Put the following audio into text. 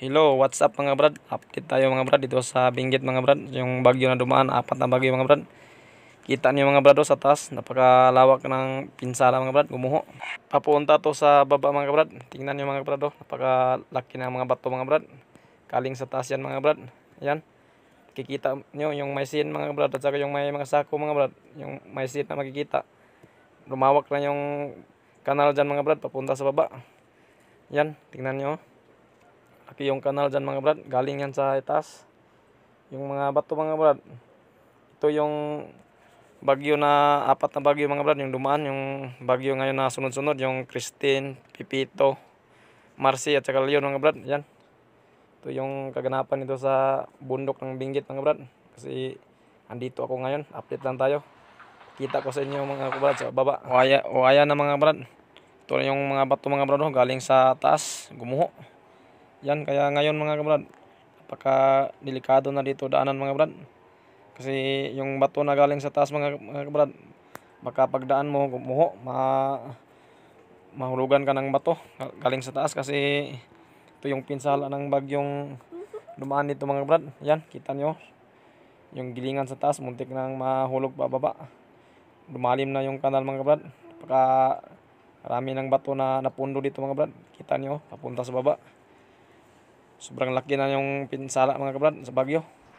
Hello, what's up mga brad? Update tayo mga brad dito sa Benguet mga brad. Yung bagyo na dumaan, 4 na bagyo mga brad. Kita niyo mga brad sa taas, napakalawak ng pinsala mga brad, gumuho. Papunta to sa baba mga brad. Tingnan niyo mga brad, napakalaki ng mga bato mga brad. Kaling sa taas yan mga brad. Ayan. Kikita niyo yung may sin mga brad at saka yung may mga sako mga brad. Yung may sin na makikita. Lumawak na yung kanal dyan mga brad, papunta sa baba. Yan, tingnan niyo. Laki yung kanal dyan mga brad, galing yan sa itaas. Yung mga bato mga brad, ito yung bagyo na 4 na bagyo mga brad, yung dumaan, yung bagyo ngayon na sunod-sunod, yung Christine, Pipito, Marcy at saka Leon mga brad. Yan, ito yung kaganapan nito sa bundok ng Benguet mga brad. Kasi andito ako ngayon, update lang tayo. Kita ko sa inyo mga brad sa baba, waya na mga brad. Ito yung mga bato mga brad, galing sa taas, gumuho. Yan, kaya ngayon mga kabrad, napaka delikado na dito daanan mga kabrad. Kasi yung bato na galing sa taas mga kabrad, baka pagdaan mo, gumuho, mahulugan ka ng bato galing sa taas. Kasi ito yung pinsala ng bagyong dumaan dito mga kabrad. Yan, kita nyo, yung gilingan sa taas, muntik nang mahulog pa baba. Lumalim na yung kanal mga kabrad. Napaka marami ng bato na napundo dito mga kabrad. Kita nyo, papunta sa baba. Sobrang laki na yung pinsala mga kabrad sa bagyo.